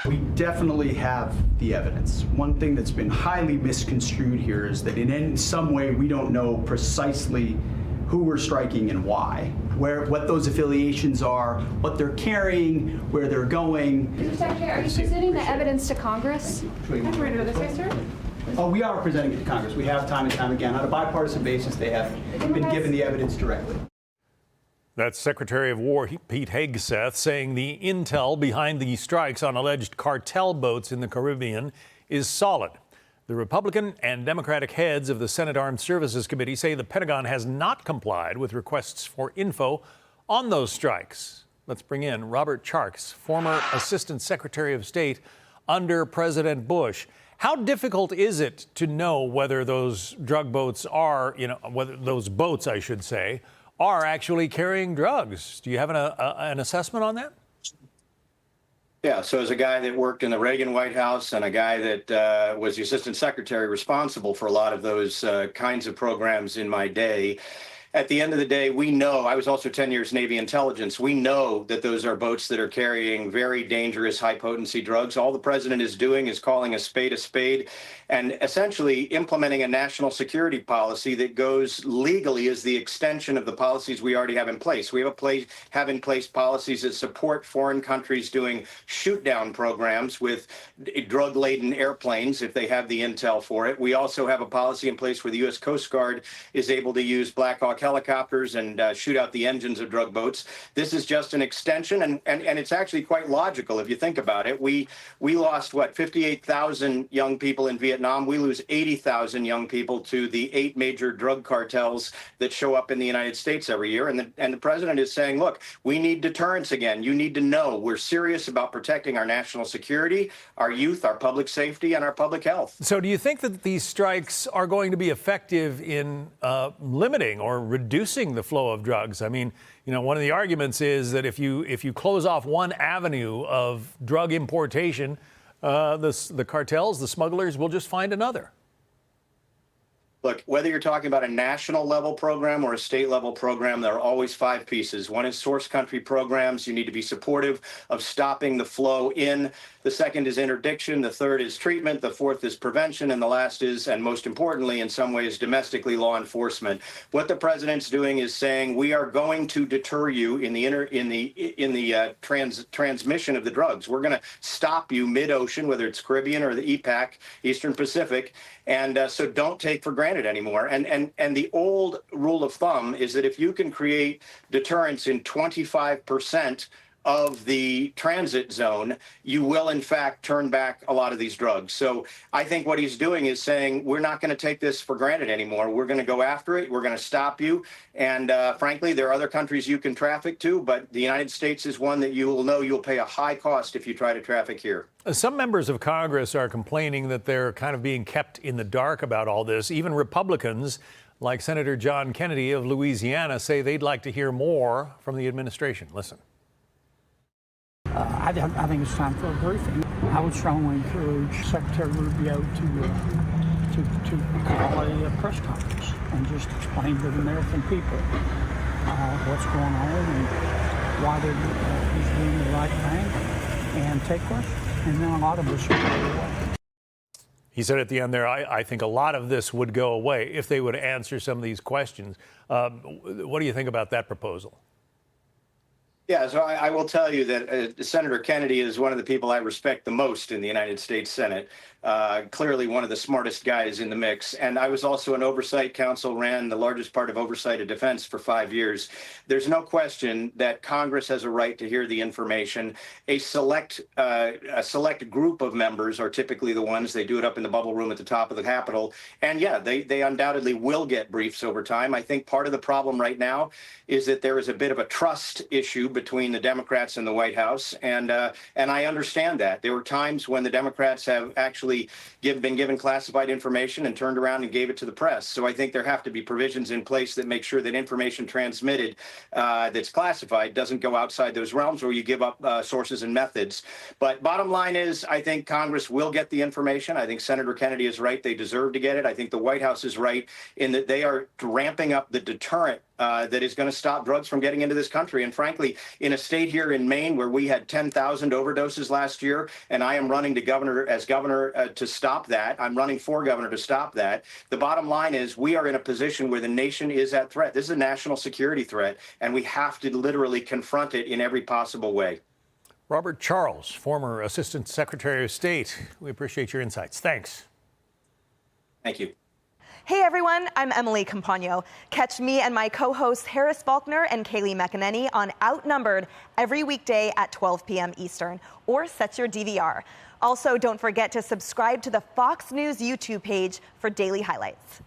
We definitely have the evidence. One thing that's been highly misconstrued here is that in some way we don't know precisely who we're striking and why, what those affiliations are, what they're carrying, where they're going. Mr. Secretary, are you presenting the evidence to Congress? Can we go this way, sir? Oh, we are presenting it to Congress. We have time and time again. On a bipartisan basis, they have been given the evidence directly. That's Secretary of War Pete Hegseth saying the intel behind the strikes on alleged cartel boats in the Caribbean is solid. The Republican and Democratic heads of the Senate Armed Services Committee say the Pentagon has not complied with requests for info on those strikes. Let's bring in Robert Charks, former Assistant Secretary of State under President Bush. How difficult is it to know whether those drug boats are, whether those boats, I should say, are actually carrying drugs? Do you have an assessment on that? Yeah, so as a guy that worked in the Reagan White House and a guy that was the assistant secretary responsible for a lot of those kinds of programs in my day, at the end of the day, we know, I was also 10 years Navy intelligence, we know that those are boats that are carrying very dangerous, high-potency drugs. All the president is doing is calling a spade, and essentially implementing a national security policy that goes legally as the extension of the policies we already have in place. We have in place policies that support foreign countries doing shoot-down programs with drug-laden airplanes if they have the intel for it. We also have a policy in place where the U.S. Coast Guard is able to use Black Hawk helicopters and shoot out the engines of drug boats. This is just an extension, and it's actually quite logical if you think about it. We lost, 58,000 young people in Vietnam. We lose 80,000 young people to the 8 major drug cartels that show up in the United States every year. And the president is saying, look, we need deterrence again. You need to know we're serious about protecting our national security, our youth, our public safety, and our public health. So do you think that these strikes are going to be effective in limiting or reducing the flow of drugs? I mean, one of the arguments is that if you close off one avenue of drug importation, the cartels, the smugglers will just find another. Look, whether you're talking about a national level program or a state level program, there are always 5 pieces. One is source country programs. You need to be supportive of stopping the flow in. The second is interdiction. The third is treatment. The fourth is prevention. And the last is, and most importantly, in some ways, domestically law enforcement. What the president's doing is saying we are going to deter you in the transmission of the drugs. We're going to stop you mid-ocean, whether it's Caribbean or the EPAC, Eastern Pacific. And so don't take for granted anymore. And the old rule of thumb is that if you can create deterrence in 25% of the transit zone, you will in fact turn back a lot of these drugs. So I think what he's doing is saying, we're not going to take this for granted anymore. We're going to go after it. We're going to stop you. And frankly, there are other countries you can traffic to, but the United States is one that you will know you'll pay a high cost if you try to traffic here. Some members of Congress are complaining that they're kind of being kept in the dark about all this. Even Republicans, like Senator John Kennedy of Louisiana, say they'd like to hear more from the administration. Listen. I think it's time for a briefing. I would strongly encourage Secretary Rubio to call a press conference and just explain to the American people what's going on and why he's doing the right thing, and take questions. And then a lot of this will go away. He said at the end there, I think a lot of this would go away if they would answer some of these questions. What do you think about that proposal? Yeah, so I will tell you that Senator Kennedy is one of the people I respect the most in the United States Senate. Clearly one of the smartest guys in the mix. And I was also an oversight counsel, ran the largest part of oversight of defense for 5 years. There's no question that Congress has a right to hear the information. A select group of members are typically the ones, they do it up in the bubble room at the top of the Capitol. And yeah, they undoubtedly will get briefs over time. I think part of the problem right now is that there is a bit of a trust issue between the Democrats and the White House. And I understand that. There were times when the Democrats have actually been given classified information and turned around and gave it to the press. So I think there have to be provisions in place that make sure that information transmitted that's classified doesn't go outside those realms, or you give up sources and methods. But bottom line is, I think Congress will get the information. I think Senator Kennedy is right. They deserve to get it. I think the White House is right in that they are ramping up the deterrent that is going to stop drugs from getting into this country. And frankly, in a state here in Maine where we had 10,000 overdoses last year, and I am running as governor to stop that. I'm running for governor to stop that. The bottom line is we are in a position where the nation is at threat. This is a national security threat, and we have to literally confront it in every possible way. Robert Charles, former Assistant Secretary of State. We appreciate your insights. Thanks. Thank you. Hey everyone, I'm Emily Campagno. Catch me and my co-hosts Harris Faulkner and Kaylee McEnany on Outnumbered every weekday at 12 p.m. Eastern, or set your DVR. Also, don't forget to subscribe to the Fox News YouTube page for daily highlights.